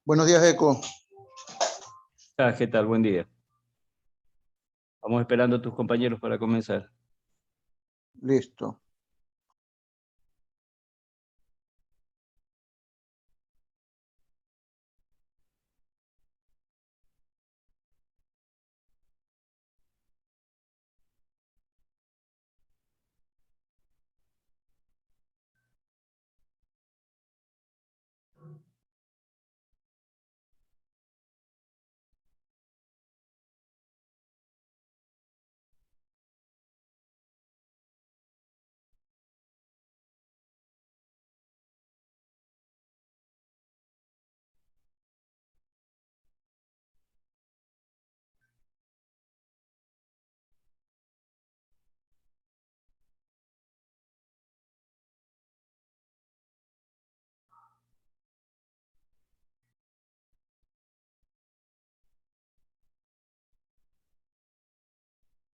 Buenos días, Eco. ¿Qué tal? Buen día. Vamos esperando a tus compañeros para comenzar. Listo.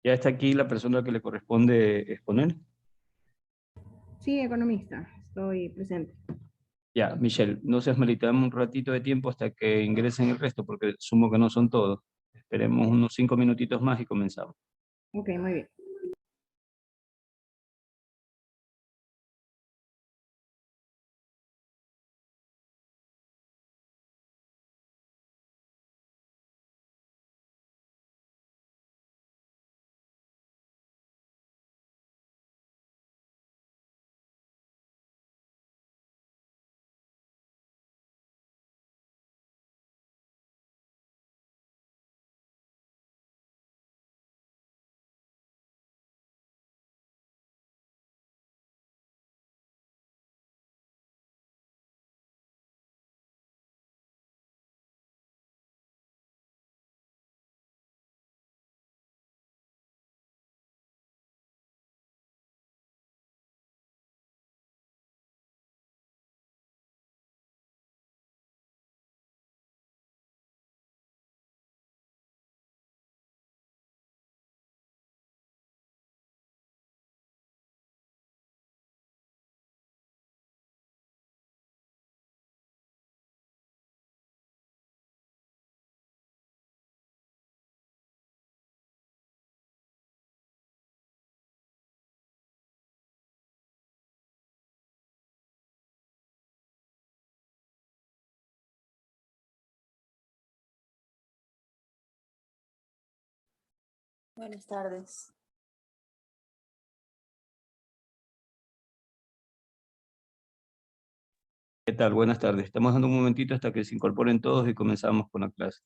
¿Ya está aquí la persona que le corresponde exponer? Sí, economista, estoy presente. Ya, Michelle, no seas malita, dame un ratito de tiempo hasta que ingresen el resto, porque sumo que no son todos. Esperemos unos 5 minutitos más y comenzamos. Ok, muy bien. Buenas tardes. ¿Qué tal? Buenas tardes. Estamos dando un momentito hasta que se incorporen todos y comenzamos con la clase.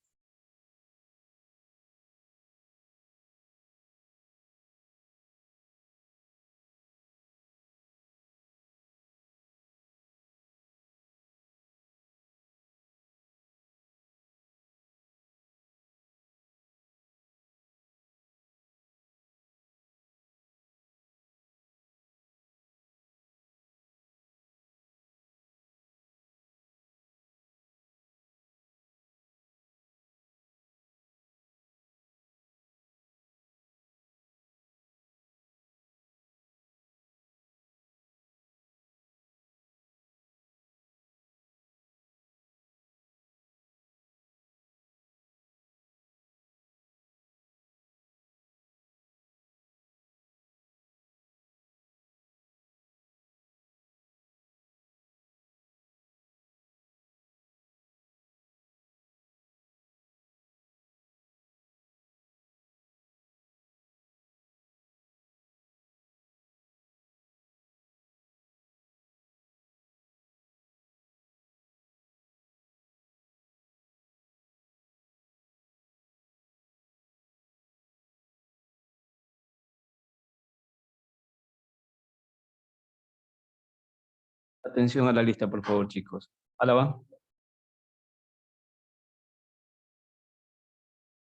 Atención a la lista, por favor, chicos. Álava,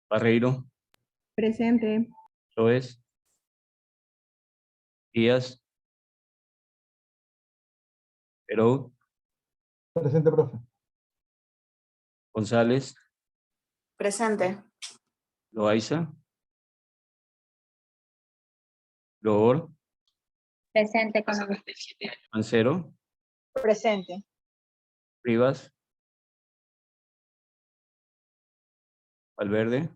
Barreiro, Presente. Loes, Díaz, Perou, Presente, profe. González, Presente. Loaiza, Loor, Presente, economista. Mancero, Presente. Rivas, Valverde.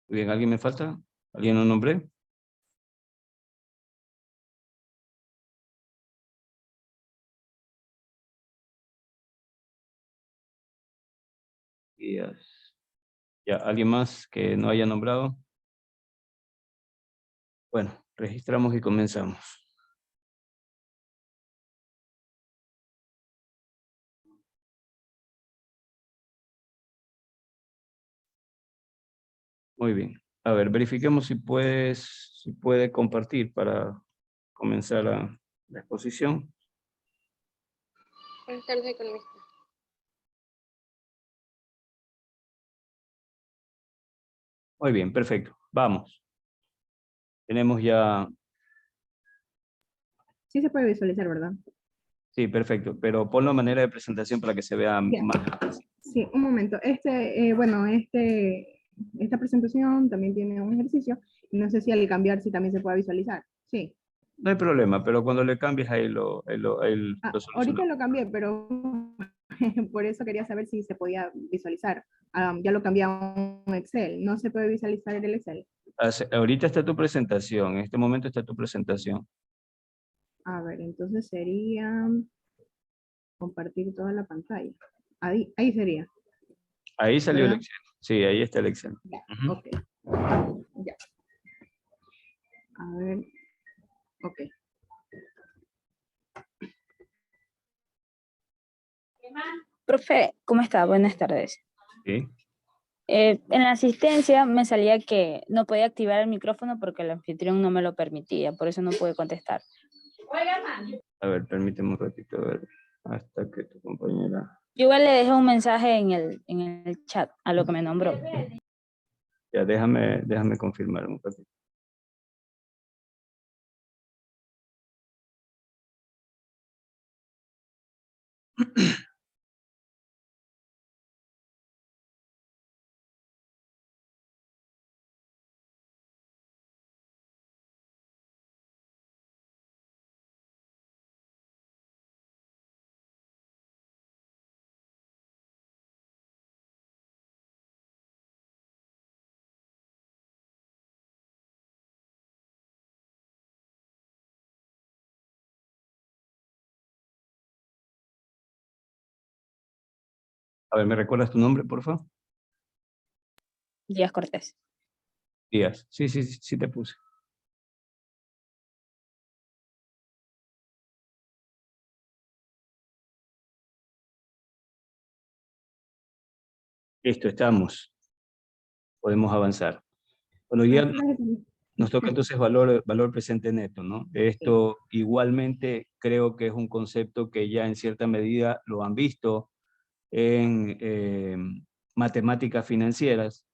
Muy bien, ¿alguien me falta? ¿Alguien lo nombré? Díaz. Ya, ¿alguien más que no haya nombrado? Bueno, registramos y comenzamos. Muy bien. A ver, verifiquemos si puede compartir para comenzar la exposición. Buenas tardes, economista. Muy bien, perfecto. Vamos. Tenemos ya... Sí se puede visualizar, ¿verdad? Sí, perfecto. Pero ponlo de manera de presentación para que se vea Ya. más. Sí, un momento. Esta presentación también tiene un ejercicio. No sé si al cambiar si también se puede visualizar. Sí. No hay problema, pero cuando le cambies ahí lo Ahorita solucionamos. lo cambié, pero por eso quería saber si se podía visualizar. Ya lo cambié a un Excel. No se puede visualizar en el Excel. Ahorita está tu presentación, en este momento está tu presentación. A ver, entonces sería compartir toda la pantalla. Ahí sería. Ahí salió el ¿Verdad? Excel. Sí, ahí está el Excel. Ya, Ujú. ok. Ya. A ver, ok. Profe, ¿cómo está? Buenas tardes. Sí. En la asistencia me salía que no podía activar el micrófono porque el anfitrión no me lo permitía, por eso no pude contestar. A ver, permíteme un ratito, a ver, hasta que tu compañera... Yo igual le dejé un mensaje en el chat a lo que me nombró. Ya, déjame confirmar un ratito. A ver, ¿me recuerdas tu nombre, por favor? Díaz Cortés. Díaz. Sí, sí, sí, sí te puse. Listo, estamos. Podemos avanzar. Bueno, ya nos toca entonces valor presente neto, ¿no? Esto igualmente creo que es un concepto que ya en cierta medida lo han visto en matemáticas financieras.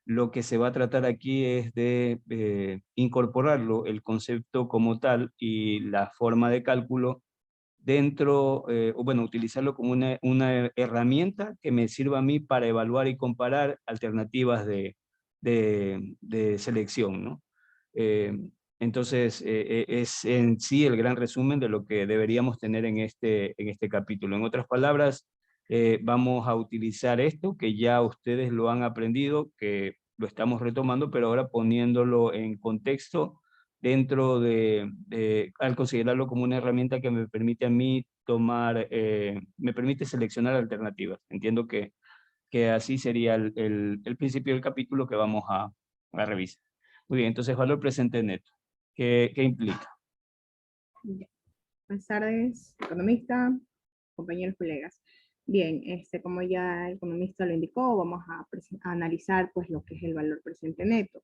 Lo que se va a tratar aquí es de incorporarlo, el concepto como tal y la forma de cálculo dentro, o bueno, utilizarlo como una herramienta que me sirva a mí para evaluar y comparar alternativas de selección, ¿no? Eh, entonces, es en sí el gran resumen de lo que deberíamos tener en este capítulo. En otras palabras, vamos a utilizar esto que ya ustedes lo han aprendido, que lo estamos retomando, pero ahora poniéndolo en contexto dentro al considerarlo como una herramienta que me permite a mí tomar, me permite seleccionar alternativas. Entiendo que así sería el principio del capítulo que vamos a revisar. Muy bien, entonces valor presente neto. ¿Qué implica? Ya. Buenas tardes, economista, compañeros, colegas. Bien, como ya el economista lo indicó, vamos a analizar pues lo que es el valor presente neto.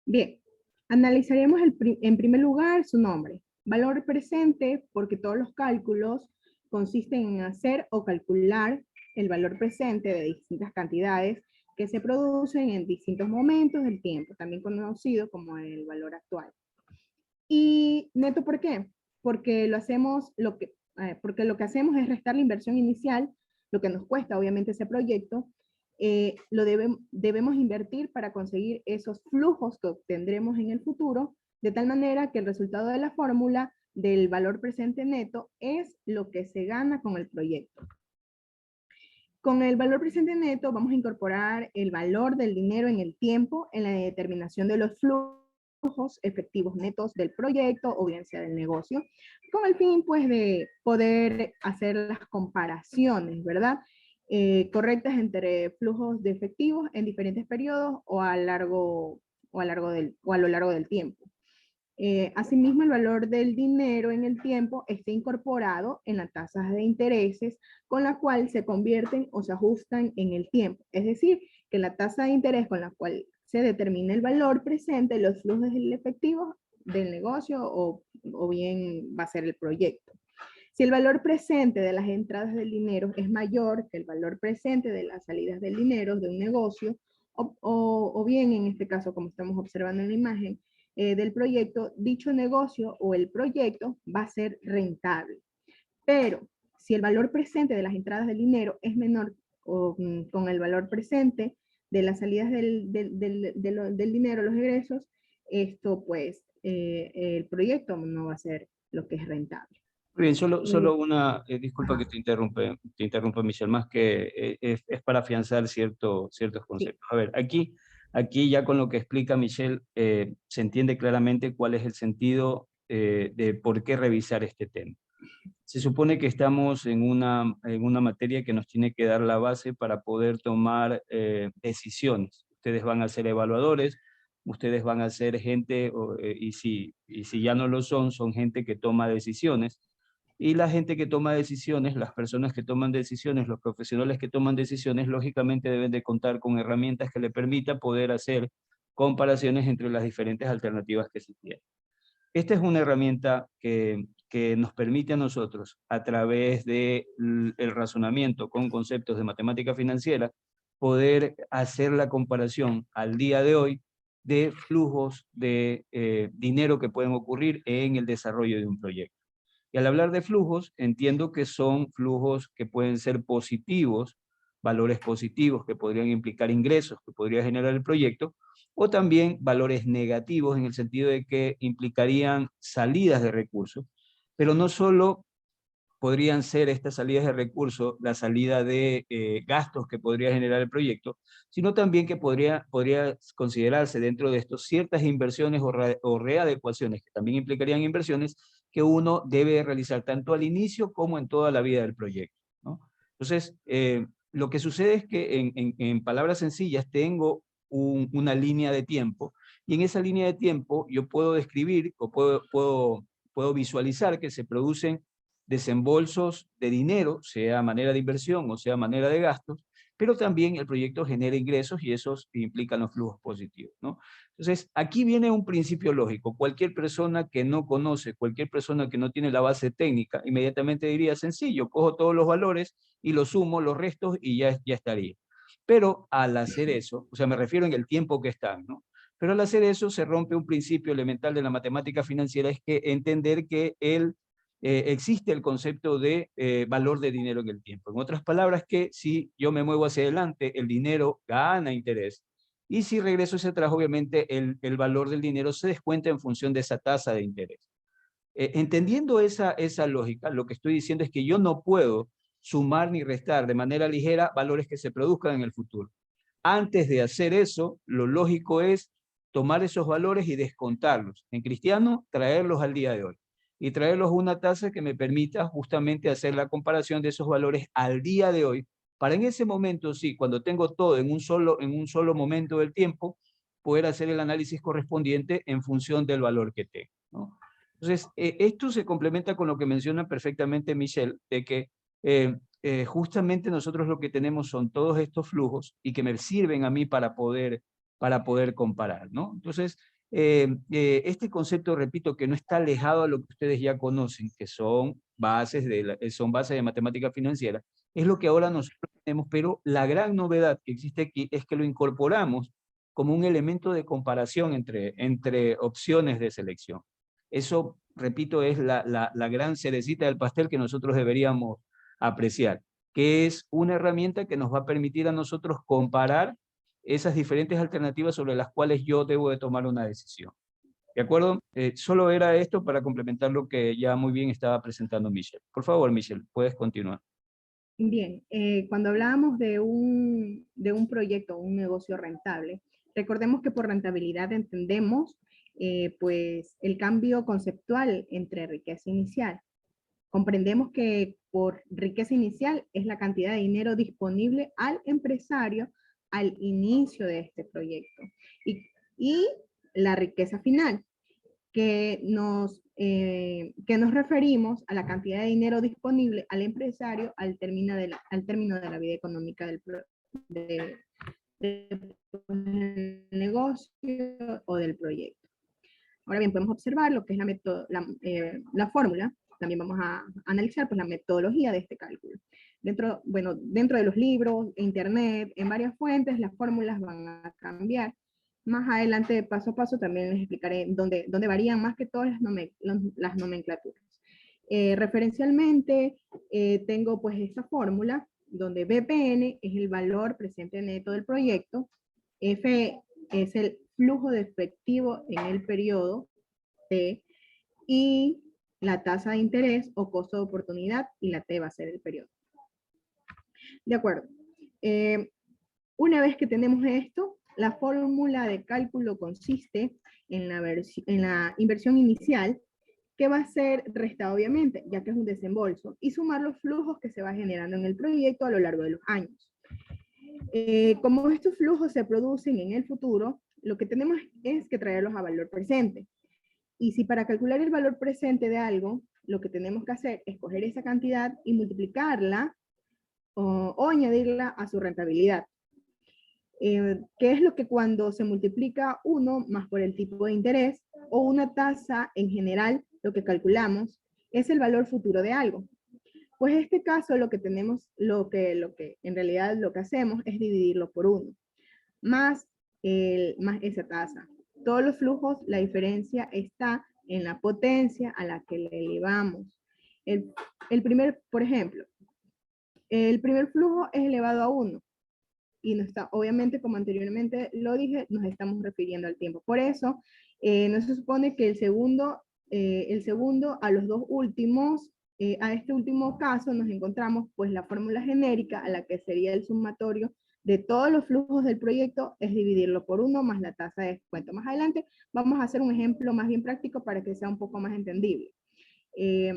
Bien, analizaremos en primer lugar su nombre. Valor presente porque todos los cálculos consisten en hacer o calcular el valor presente de distintas cantidades que se producen en distintos momentos del tiempo, también conocido como el valor actual. Y neto, ¿por qué? Porque porque lo que hacemos es restar la inversión inicial, lo que nos cuesta obviamente ese proyecto, debemos invertir para conseguir esos flujos que obtendremos en el futuro, de tal manera que el resultado de la fórmula del valor presente neto es lo que se gana con el proyecto. Con el valor presente neto vamos a incorporar el valor del dinero en el tiempo en la determinación de los flujos efectivos netos del proyecto o bien sea del negocio, con el fin pues de poder hacer las comparaciones, ¿verdad? Correctas entre flujos de efectivos en diferentes periodos o a lo largo del tiempo. Asimismo, el valor del dinero en el tiempo está incorporado en las tasas de intereses con la cual se convierten o se ajustan en el tiempo. Es decir, que la tasa de interés con la cual se determina el valor presente, los flujos del efectivo del negocio o bien va a ser el proyecto. Si el valor presente de las entradas del dinero es mayor que el valor presente de las salidas del dinero de un negocio, o bien en este caso, como estamos observando en la imagen, del proyecto, dicho negocio o el proyecto va a ser rentable. Pero si el valor presente de las entradas del dinero es menor con el valor presente de las salidas del dinero, los egresos, esto pues el proyecto no va a ser lo que es rentable. Muy bien, solo una, disculpa que te interrumpa, Michelle, más que es para afianzar ciertos conceptos. A ver, aquí ya con lo que explica Michelle, se entiende claramente cuál es el sentido de por qué revisar este tema. Se supone que estamos en una materia que nos tiene que dar la base para poder tomar decisiones. Ustedes van a ser evaluadores, ustedes van a ser gente, y si ya no lo son gente que toma decisiones. Y la gente que toma decisiones, las personas que toman decisiones, los profesionales que toman decisiones, lógicamente deben de contar con herramientas que le permitan poder hacer comparaciones entre las diferentes alternativas que se tienen. Esta es una herramienta que nos permite a nosotros, a través del razonamiento con conceptos de matemática financiera, poder hacer la comparación al día de hoy de flujos de dinero que pueden ocurrir en el desarrollo de un proyecto. Y al hablar de flujos, entiendo que son flujos que pueden ser positivos, valores positivos que podrían implicar ingresos que podría generar el proyecto, o también valores negativos en el sentido de que implicarían salidas de recursos, pero no solo podrían ser estas salidas de recursos la salida de gastos que podría generar el proyecto, sino también que podría considerarse dentro de esto ciertas inversiones o readecuaciones que también implicarían inversiones que uno debe realizar tanto al inicio como en toda la vida del proyecto, ¿no? Entonces, lo que sucede es que en palabras sencillas tengo una línea de tiempo, y en esa línea de tiempo yo puedo describir o puedo visualizar que se producen desembolsos de dinero, sea manera de inversión o sea manera de gastos, pero también el proyecto genera ingresos y esos implican los flujos positivos, ¿no? Entonces, aquí viene un principio lógico. Cualquier persona que no conoce, cualquier persona que no tiene la base técnica, inmediatamente diría, sencillo, cojo todos los valores y los sumo, los restos y ya estaría. Pero al hacer eso, o sea, me refiero en el tiempo que están, ¿no? Pero al hacer eso se rompe un principio elemental de la matemática financiera, es que entender que existe el concepto de valor de dinero en el tiempo. En otras palabras, que si yo me muevo hacia adelante, el dinero gana interés, y si regreso hacia atrás, obviamente el valor del dinero se descuenta en función de esa tasa de interés. Entendiendo esa lógica, lo que estoy diciendo es que yo no puedo sumar ni restar de manera ligera valores que se produzcan en el futuro. Antes de hacer eso, lo lógico es tomar esos valores y descontarlos. En cristiano, traerlos al día de hoy. Y traerlos a una tasa que me permita justamente hacer la comparación de esos valores al día de hoy, para en ese momento, sí, cuando tengo todo en un solo momento del tiempo, poder hacer el análisis correspondiente en función del valor que tengo, ¿no? Entonces, esto se complementa con lo que menciona perfectamente Michelle, de que justamente nosotros lo que tenemos son todos estos flujos y que me sirven a mí para poder comparar, ¿no? Entonces, este concepto, repito, que no está alejado a lo que ustedes ya conocen, que son bases de matemática financiera, es lo que ahora nosotros tenemos, pero la gran novedad que existe aquí es que lo incorporamos como un elemento de comparación entre opciones de selección. Eso, repito, es la gran cerecita del pastel que nosotros deberíamos apreciar, que es una herramienta que nos va a permitir a nosotros comparar esas diferentes alternativas sobre las cuales yo debo de tomar una decisión. ¿De acuerdo? Solo era esto para complementar lo que ya muy bien estaba presentando Michelle. Por favor, Michelle, puedes continuar. Bien, cuando hablábamos de un proyecto, un negocio rentable, recordemos que por rentabilidad entendemos pues el cambio conceptual entre riqueza inicial. Comprendemos que por riqueza inicial es la cantidad de dinero disponible al empresario al inicio de este proyecto. Y la riqueza final, que nos referimos a la cantidad de dinero disponible al empresario al término de la vida económica del negocio o del proyecto. Ahora bien, podemos observar lo que es la fórmula. También vamos a analizar pues, la metodología de este cálculo. Dentro de los libros, internet, en varias fuentes, las fórmulas van a cambiar. Más adelante, paso a paso, también les explicaré dónde varían más que todas las nomenclaturas. Referencialmente, tengo pues esta fórmula, donde BPN es el valor presente neto del proyecto, F es el flujo de efectivo en el periodo T, y la tasa de interés o costo de oportunidad, y la T va a ser el periodo. De acuerdo. Una vez que tenemos esto, la fórmula de cálculo consiste en la inversión inicial, que va a ser restada obviamente, ya que es un desembolso, y sumar los flujos que se va generando en el proyecto a lo largo de los años. Como estos flujos se producen en el futuro, lo que tenemos es que traerlos a valor presente. Y si para calcular el valor presente de algo, lo que tenemos que hacer es coger esa cantidad y multiplicarla o añadirla a su rentabilidad. ¿Qué es lo que cuando se multiplica 1 más por el tipo de interés o una tasa en general, lo que calculamos es el valor futuro de algo? Pues en este caso lo que en realidad lo que hacemos es dividirlo por 1, más esa tasa. Todos los flujos, la diferencia está en la potencia a la que le elevamos. Por ejemplo, el primer flujo es elevado a 1. Y no está, obviamente, como anteriormente lo dije, nos estamos refiriendo al tiempo. Por eso, no se supone que el segundo a los dos últimos, a este último caso nos encontramos pues la fórmula genérica a la que sería el sumatorio de todos los flujos del proyecto es dividirlo por 1 más la tasa de descuento. Más adelante vamos a hacer un ejemplo más bien práctico para que sea un poco más entendible.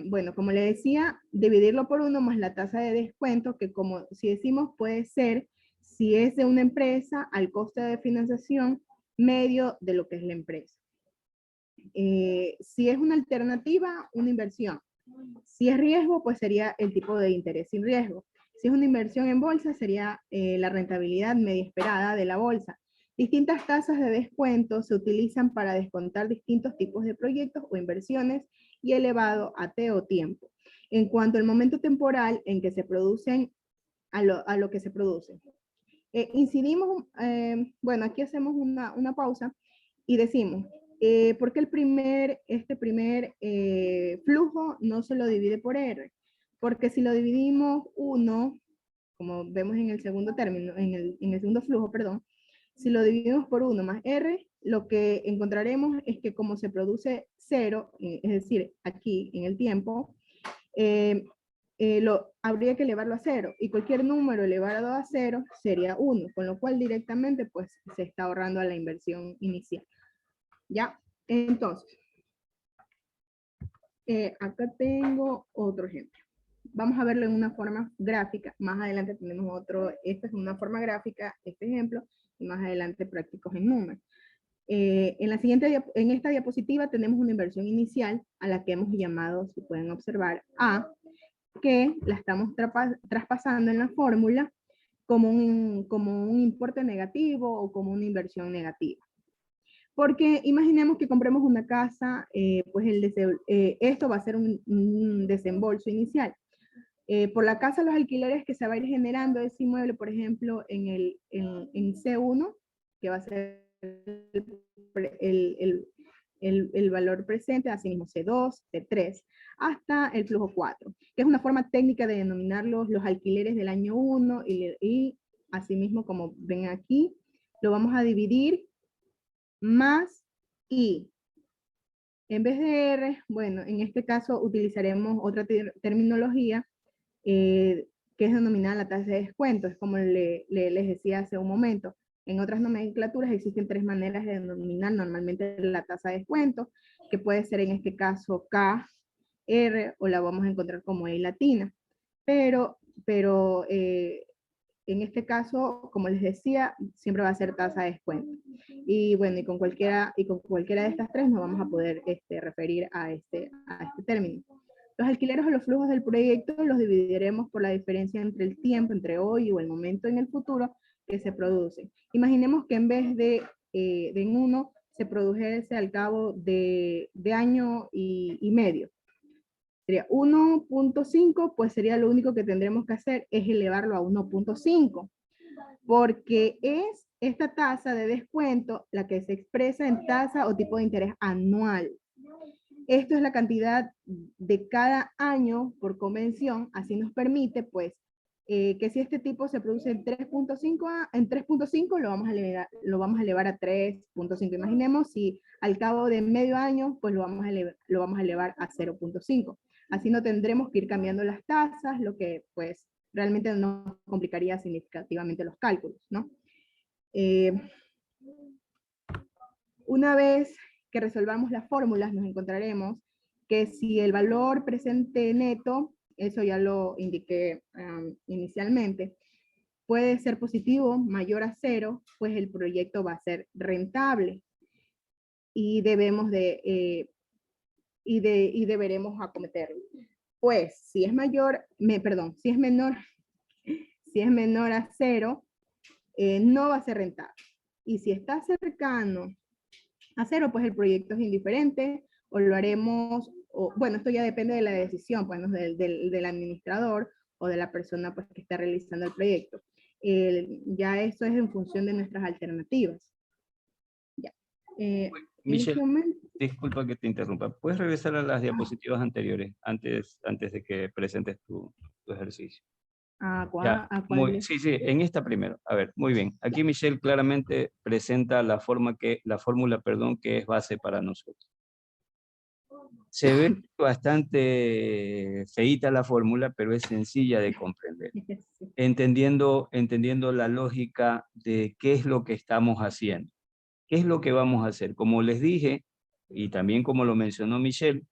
Bueno, como le decía, dividirlo por 1 más la tasa de descuento, que como si decimos puede ser, si es de una empresa, al coste de financiación medio de lo que es la empresa. Si es una alternativa, una inversión. Si es riesgo, pues sería el tipo de interés sin riesgo. Si es una inversión en bolsa, sería la rentabilidad media esperada de la bolsa. Distintas tasas de descuento se utilizan para descontar distintos tipos de proyectos o inversiones y elevado a T o tiempo. En cuanto al momento temporal en que se producen, a lo que se produce. Incidimos, bueno, aquí hacemos una pausa y decimos, ¿por qué este primer flujo no se lo divide por R? Porque si lo dividimos 1, como vemos en el segundo término, en el segundo flujo, perdón, si lo dividimos por 1 más R, lo que encontraremos es que como se produce 0, es decir, aquí en el tiempo, habría que elevarlo a 0, y cualquier número elevado a 0 sería 1, con lo cual directamente pues se está ahorrando a la inversión inicial. ¿Ya? Entonces, acá tengo otro ejemplo. Vamos a verlo en una forma gráfica. Más adelante tenemos otro, esta es una forma gráfica, este ejemplo, y más adelante prácticos en números. En esta diapositiva tenemos una inversión inicial a la que hemos llamado, si pueden observar, A, que la estamos traspasando en la fórmula como un importe negativo o como una inversión negativa. Porque imaginemos que compremos una casa, pues esto va a ser un desembolso inicial. Por la casa, los alquileres que se va a ir generando ese inmueble, por ejemplo, en C1, que va a ser el valor presente, asimismo C2, C3, hasta el flujo 4, que es una forma técnica de denominar los alquileres del año 1, y asimismo, como ven aquí, lo vamos a dividir más I. En vez de R, bueno, en este caso utilizaremos otra terminología que es denominada la tasa de descuento, es como les decía hace un momento. En otras nomenclaturas existen 3 maneras de denominar normalmente la tasa de descuento, que puede ser en este caso K, R, o la vamos a encontrar como E latina. Pero en este caso, como les decía, siempre va a ser tasa de descuento. Y bueno, y con cualquiera de estas 3 nos vamos a poder referir a este término. Los alquileres o los flujos del proyecto los dividiremos por la diferencia entre el tiempo, entre hoy o el momento en el futuro que se produce. Imaginemos que en vez de en uno se produjese al cabo de año y medio. Sería 1.5, pues sería lo único que tendremos que hacer es elevarlo a 1.5, porque es esta tasa de descuento la que se expresa en tasa o tipo de interés anual. Esto es la cantidad de cada año por convención, así nos permite, pues, que si este tipo se produce en 3.5, lo vamos a elevar a 3.5. Imaginemos si al cabo de medio año, pues lo vamos a elevar a 0.5. Así no tendremos que ir cambiando las tasas, lo que pues realmente nos complicaría significativamente los cálculos, ¿no? Una vez que resolvamos las fórmulas, nos encontraremos que si el valor presente neto, eso ya lo indiqué inicialmente, puede ser positivo, mayor a 0, pues el proyecto va a ser rentable. Y deberemos acometerlo. Pues, si es menor a 0, no va a ser rentable. Y si está cercano a 0, pues el proyecto es indiferente, o lo haremos, bueno, esto ya depende de la decisión, pues, del administrador o de la persona pues, que está realizando el proyecto. Ya eso es en función de nuestras alternativas. Ya. Michelle, disculpa que te interrumpa. ¿Puedes regresar a las diapositivas anteriores antes de que presentes tu ejercicio? Sí, en esta primero. A ver, muy bien. Aquí Michelle claramente presenta la fórmula, que es base para nosotros. Se ve bastante feíta la fórmula, pero es sencilla de comprender. Entendiendo la lógica de qué es lo que estamos haciendo. ¿Qué es lo que vamos a hacer? Como les dije, y también como lo mencionó Michelle,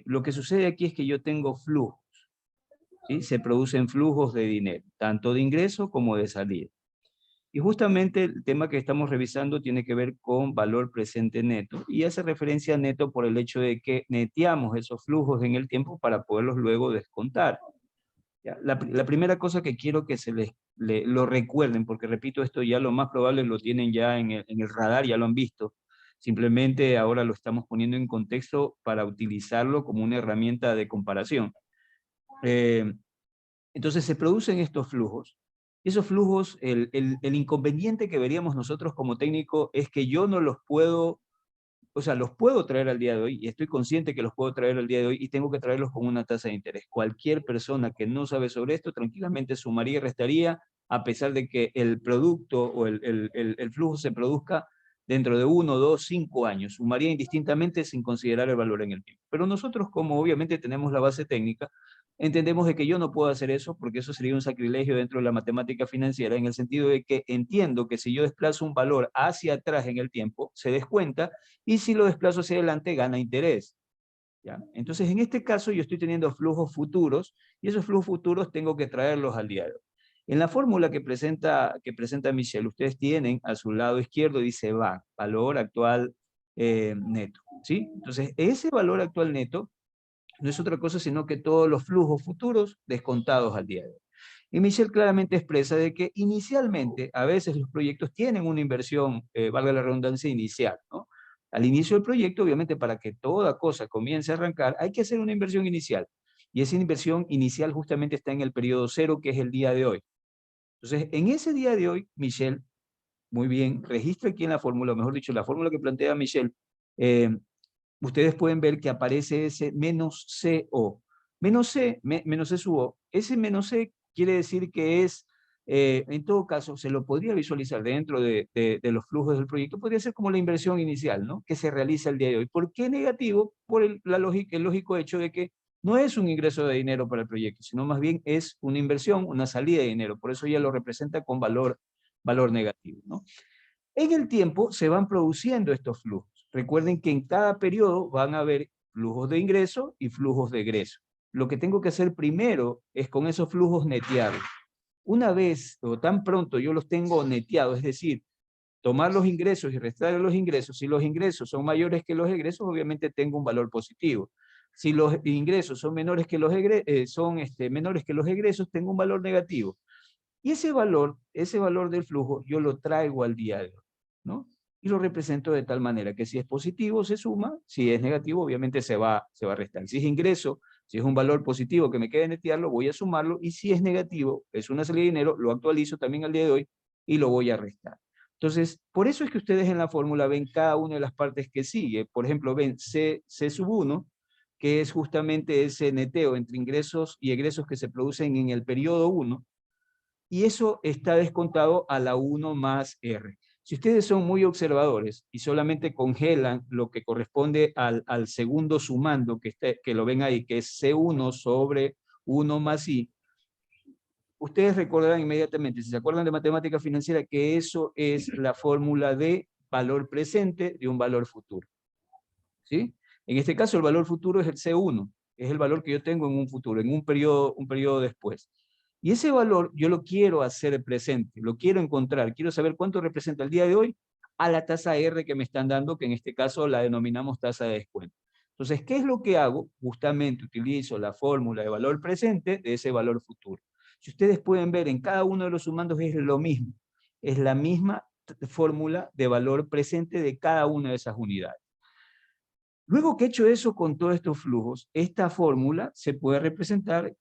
lo que sucede aquí es que yo tengo flujos. ¿Sí? Se producen flujos de dinero, tanto de ingreso como de salida. Y justamente el tema que estamos revisando tiene que ver con valor presente neto, y hace referencia a neto por el hecho de que neteamos esos flujos en el tiempo para poderlos luego descontar. ¿Ya? La primera cosa que quiero que se lo recuerden, porque repito, esto ya lo más probable lo tienen ya en el radar, ya lo han visto, simplemente ahora lo estamos poniendo en contexto para utilizarlo como una herramienta de comparación. Entonces se producen estos flujos. Esos flujos, el inconveniente que veríamos nosotros como técnico es que yo no los puedo, o sea, los puedo traer al día de hoy, y estoy consciente que los puedo traer al día de hoy, y tengo que traerlos con una tasa de interés. Cualquier persona que no sabe sobre esto, tranquilamente sumaría y restaría, a pesar de que el producto o el flujo se produzca dentro de 1, 2, 5 años. Sumaría indistintamente sin considerar el valor en el tiempo. Pero nosotros, como obviamente tenemos la base técnica, entendemos de que yo no puedo hacer eso, porque eso sería un sacrilegio dentro de la matemática financiera, en el sentido de que entiendo que si yo desplazo un valor hacia atrás en el tiempo, se descuenta, y si lo desplazo hacia adelante, gana interés. ¿Ya? Entonces, en este caso, yo estoy teniendo flujos futuros, y esos flujos futuros tengo que traerlos al día de hoy. En la fórmula que presenta Michelle, ustedes tienen a su lado izquierdo, dice valor actual neto. ¿Sí? Entonces, ese valor actual neto no es otra cosa sino que todos los flujos futuros descontados al día de hoy. Y Michelle claramente expresa de que inicialmente a veces los proyectos tienen una inversión, valga la redundancia, inicial, ¿no? Al inicio del proyecto, obviamente, para que toda cosa comience a arrancar, hay que hacer una inversión inicial. Y esa inversión inicial justamente está en el periodo 0, que es el día de hoy. Entonces, en ese día de hoy, Michelle, muy bien, registra aquí en la fórmula, o mejor dicho, la fórmula que plantea Michelle, ustedes pueden ver que aparece ese menos CO. Menos C sub O. Ese menos C quiere decir que es en todo caso, se lo podría visualizar dentro de los flujos del proyecto, podría ser como la inversión inicial, ¿no? Que se realiza el día de hoy. ¿Por qué negativo? Por el lógico hecho de que no es un ingreso de dinero para el proyecto, sino más bien es una inversión, una salida de dinero. Por eso ya lo representa con valor negativo, ¿no? En el tiempo se van produciendo estos flujos. Recuerden que en cada periodo van a haber flujos de ingreso y flujos de egreso. Lo que tengo que hacer primero es con esos flujos netearlos. Una vez o tan pronto yo los tengo neteados, es decir, tomar los ingresos y restar los ingresos, si los ingresos son mayores que los egresos, obviamente tengo un valor positivo. Si los ingresos son menores que los menores que los egresos, tengo un valor negativo. Y ese valor del flujo, yo lo traigo al día de hoy, ¿no? Y lo represento de tal manera que si es positivo se suma, si es negativo obviamente se va a restar. Si es ingreso, si es un valor positivo que me quede netearlo, voy a sumarlo, y si es negativo, es una salida de dinero, lo actualizo también al día de hoy y lo voy a restar. Entonces, por eso es que ustedes en la fórmula ven cada una de las partes que sigue. Por ejemplo, ven C sub 1, que es justamente ese neteo entre ingresos y egresos que se producen en el periodo 1, y eso está descontado a la 1 más R. Si ustedes son muy observadores y solamente congelan lo que corresponde al segundo sumando, que lo ven ahí, que es C1 sobre 1 más I, ustedes recordarán inmediatamente, si se acuerdan de matemática financiera, que eso es la fórmula de valor presente de un valor futuro. ¿Sí? En este caso el valor futuro es el C1, es el valor que yo tengo en un futuro, en un periodo después. Y ese valor yo lo quiero hacer presente, lo quiero encontrar, quiero saber cuánto representa el día de hoy a la tasa R que me están dando, que en este caso la denominamos tasa de descuento. Entonces, ¿qué es lo que hago? Justamente utilizo la fórmula de valor presente de ese valor futuro. Si ustedes pueden ver, en cada uno de los sumandos es lo mismo, es la misma fórmula de valor presente de cada una de esas unidades. Luego que he hecho eso con todos estos flujos, esta fórmula se puede representar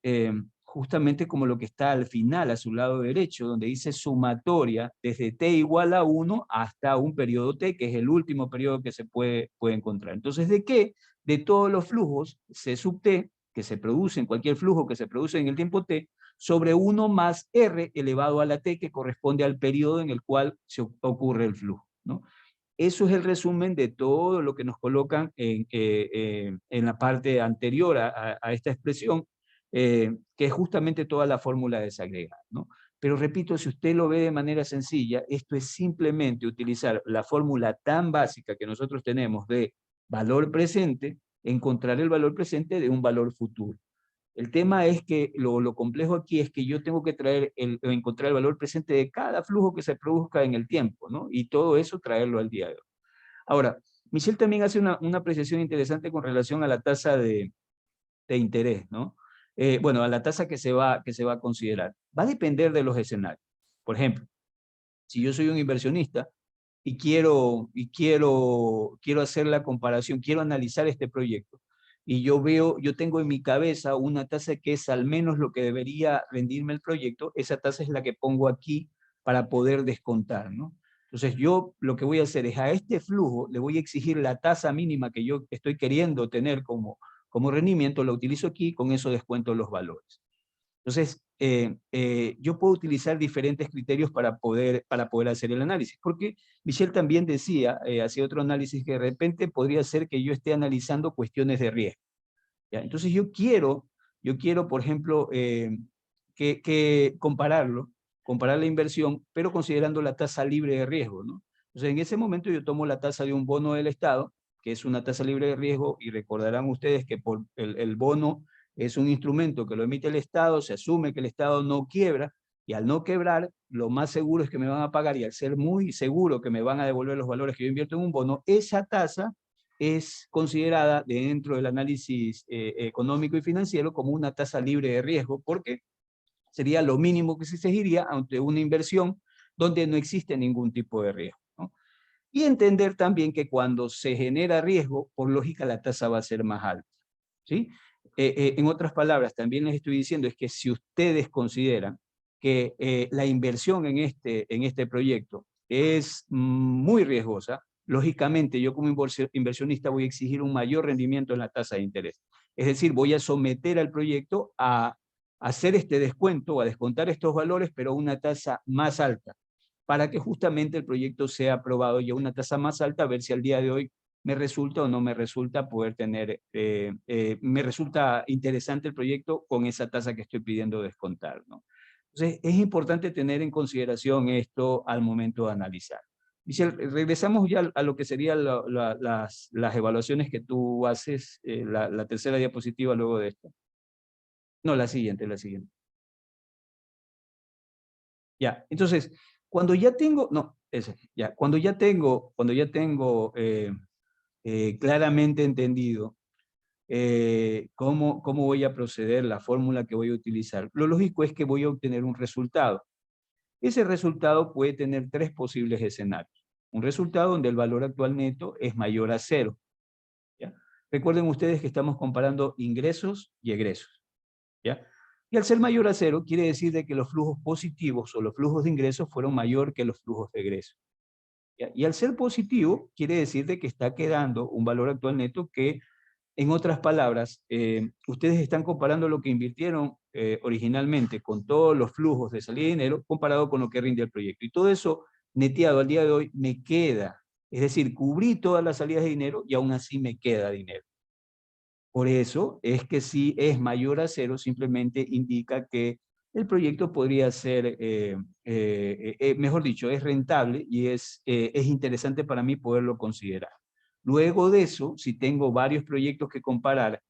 justamente como lo que está al final, a su lado derecho, donde dice sumatoria desde t igual a 1 hasta un periodo t, que es el último periodo que se puede encontrar. Entonces, ¿de qué? De todos los flujos c sub t, que se producen, cualquier flujo que se produce en el tiempo t, sobre 1 más r elevado a la t, que corresponde al periodo en el cual se ocurre el flujo, ¿no? Eso es el resumen de todo lo que nos colocan en la parte anterior a esta expresión, que es justamente toda la fórmula desagregada, ¿no? Pero repito, si usted lo ve de manera sencilla, esto es simplemente utilizar la fórmula tan básica que nosotros tenemos de valor presente, encontrar el valor presente de un valor futuro. El tema es que lo complejo aquí es que yo tengo que encontrar el valor presente de cada flujo que se produzca en el tiempo, ¿no? Y todo eso traerlo al día de hoy. Ahora, Michelle también hace una apreciación interesante con relación a la tasa de interés, ¿no? Bueno, a la tasa que se va a considerar. Va a depender de los escenarios. Por ejemplo, si yo soy un inversionista y quiero hacer la comparación, quiero analizar este proyecto, y yo tengo en mi cabeza una tasa que es al menos lo que debería rendirme el proyecto, esa tasa es la que pongo aquí para poder descontar, ¿no? Entonces yo lo que voy a hacer es a este flujo le voy a exigir la tasa mínima que yo estoy queriendo tener como rendimiento, la utilizo aquí, con eso descuento los valores. Entonces, yo puedo utilizar diferentes criterios para poder hacer el análisis, porque Michelle también decía, hacía otro análisis, que de repente podría ser que yo esté analizando cuestiones de riesgo, ¿ya? Entonces yo quiero, por ejemplo, comparar la inversión, pero considerando la tasa libre de riesgo, ¿no? Entonces en ese momento yo tomo la tasa de un bono del Estado, que es una tasa libre de riesgo, y recordarán ustedes que por el bono es un instrumento que lo emite el Estado, se asume que el Estado no quiebra, y al no quebrar, lo más seguro es que me van a pagar, y al ser muy seguro que me van a devolver los valores que yo invierto en un bono, esa tasa es considerada dentro del análisis económico y financiero como una tasa libre de riesgo, porque sería lo mínimo que se exigiría ante una inversión donde no existe ningún tipo de riesgo, ¿no? Y entender también que cuando se genera riesgo, por lógica la tasa va a ser más alta, ¿sí? En otras palabras, también les estoy diciendo es que si ustedes consideran que la inversión en este proyecto es muy riesgosa, lógicamente yo como inversionista voy a exigir un mayor rendimiento en la tasa de interés. Es decir, voy a someter al proyecto a hacer este descuento o a descontar estos valores, pero a una tasa más alta, para que justamente el proyecto sea aprobado y a una tasa más alta, a ver si al día de hoy me resulta o no me resulta poder tener, me resulta interesante el proyecto con esa tasa que estoy pidiendo descontar, ¿no? Entonces, es importante tener en consideración esto al momento de analizar. Michelle, regresamos ya a lo que serían las evaluaciones que tú haces, la tercera diapositiva luego de esto. No, la siguiente, la siguiente. Ya, entonces, cuando ya tengo, no, ese, ya, cuando ya tengo claramente entendido cómo voy a proceder, la fórmula que voy a utilizar, lo lógico es que voy a obtener un resultado. Ese resultado puede tener tres posibles escenarios. Un resultado donde el valor actual neto es mayor a 0. ¿Ya? Recuerden ustedes que estamos comparando ingresos y egresos. ¿Ya? Y al ser mayor a 0, quiere decir de que los flujos positivos o los flujos de ingresos fueron mayor que los flujos de egresos. ¿Ya? Y al ser positivo, quiere decir de que está quedando un valor actual neto que, en otras palabras, ustedes están comparando lo que invirtieron originalmente con todos los flujos de salida de dinero comparado con lo que rinde el proyecto. Y todo eso neteado al día de hoy me queda. Es decir, cubrí todas las salidas de dinero y aún así me queda dinero. Por eso es que si es mayor a 0, simplemente indica que el proyecto podría ser, mejor dicho, es rentable y es interesante para mí poderlo considerar. Luego de eso, si tengo varios proyectos que comparar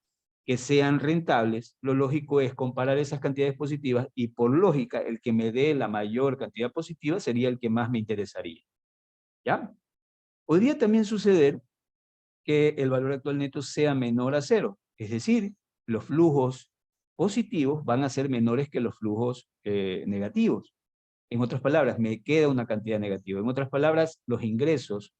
que sean rentables, lo lógico es comparar esas cantidades positivas y por lógica el que me dé la mayor cantidad positiva sería el que más me interesaría. ¿Ya? Podría también suceder que el valor actual neto sea menor a 0. Es decir, los flujos positivos van a ser menores que los flujos negativos. En otras palabras, me queda una cantidad negativa. En otras palabras, los ingresos,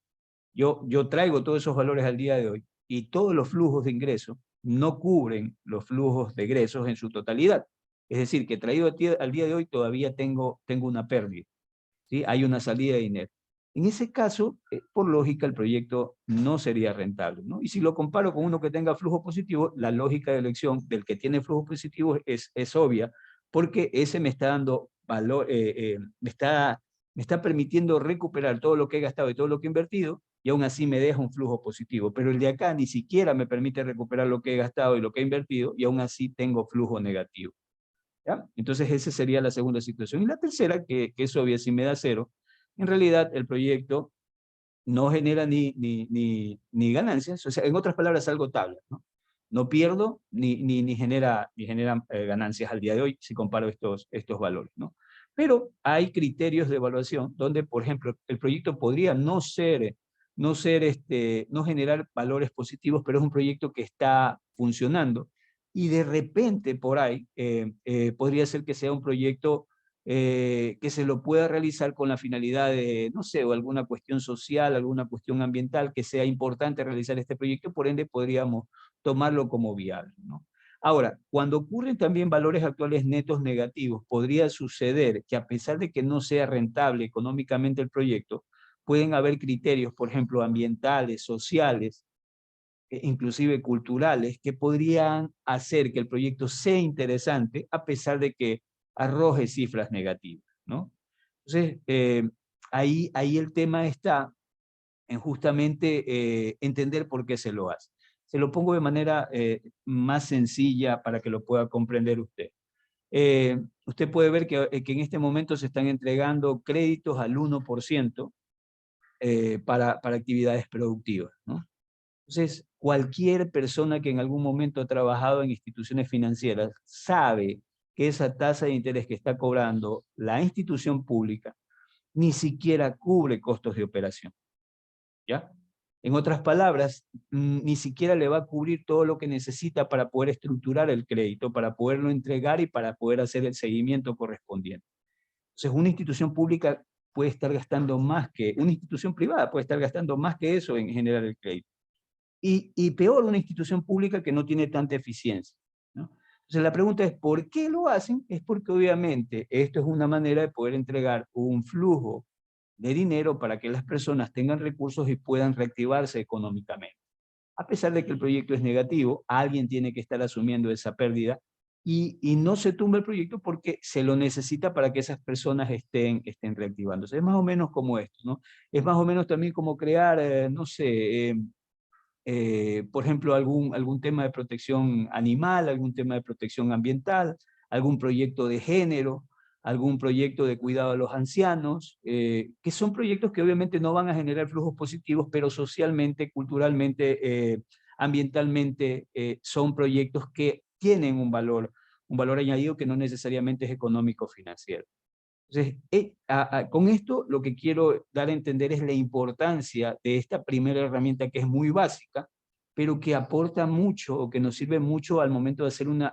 yo traigo todos esos valores al día de hoy y todos los flujos de ingresos no cubren los flujos de egresos en su totalidad. Es decir, que traído al día de hoy todavía tengo una pérdida. ¿Sí? Hay una salida de dinero. En ese caso, por lógica, el proyecto no sería rentable, ¿no? Y si lo comparo con uno que tenga flujo positivo, la lógica de elección del que tiene flujo positivo es obvia, porque ese me está dando valor, me está permitiendo recuperar todo lo que he gastado y todo lo que he invertido, y aún así me deja un flujo positivo. Pero el de acá ni siquiera me permite recuperar lo que he gastado y lo que he invertido, y aún así tengo flujo negativo. ¿Ya? Entonces esa sería la segunda situación. Y la tercera, que es obvia, si me da 0, en realidad el proyecto no genera ni ganancias, o sea, en otras palabras, algo tabla, ¿no? No pierdo ni genera ganancias al día de hoy si comparo estos valores, ¿no? Pero hay criterios de evaluación donde, por ejemplo, el proyecto podría no generar valores positivos, pero es un proyecto que está funcionando y de repente por ahí podría ser que sea un proyecto que se lo pueda realizar con la finalidad de, no sé, o alguna cuestión social, alguna cuestión ambiental, que sea importante realizar este proyecto, por ende podríamos tomarlo como viable, ¿no? Ahora, cuando ocurren también valores actuales netos negativos, podría suceder que a pesar de que no sea rentable económicamente el proyecto, pueden haber criterios, por ejemplo, ambientales, sociales, inclusive culturales, que podrían hacer que el proyecto sea interesante a pesar de que arroje cifras negativas, ¿no? Entonces, ahí el tema está en justamente entender por qué se lo hace. Se lo pongo de manera más sencilla para que lo pueda comprender usted. Usted puede ver que en este momento se están entregando créditos al 1% para actividades productivas, ¿no? Entonces, cualquier persona que en algún momento ha trabajado en instituciones financieras sabe que esa tasa de interés que está cobrando la institución pública ni siquiera cubre costos de operación, ¿ya? En otras palabras, ni siquiera le va a cubrir todo lo que necesita para poder estructurar el crédito, para poderlo entregar y para poder hacer el seguimiento correspondiente. Entonces, una institución pública puede estar gastando más que, una institución privada puede estar gastando más que eso en generar el crédito. Y peor, una institución pública que no tiene tanta eficiencia, ¿no? Entonces la pregunta es, ¿por qué lo hacen? Es porque obviamente esto es una manera de poder entregar un flujo de dinero para que las personas tengan recursos y puedan reactivarse económicamente. A pesar de que el proyecto es negativo, alguien tiene que estar asumiendo esa pérdida y no se tumba el proyecto porque se lo necesita para que esas personas estén reactivándose. Es más o menos como esto, ¿no? Es más o menos también como crear, no sé, por ejemplo, algún tema de protección animal, algún tema de protección ambiental, algún proyecto de género, algún proyecto de cuidado de los ancianos, que son proyectos que obviamente no van a generar flujos positivos, pero socialmente, culturalmente, ambientalmente, son proyectos que tienen un valor añadido que no necesariamente es económico o financiero. Entonces, con esto lo que quiero dar a entender es la importancia de esta primera herramienta que es muy básica, pero que aporta mucho o que nos sirve mucho al momento de hacer un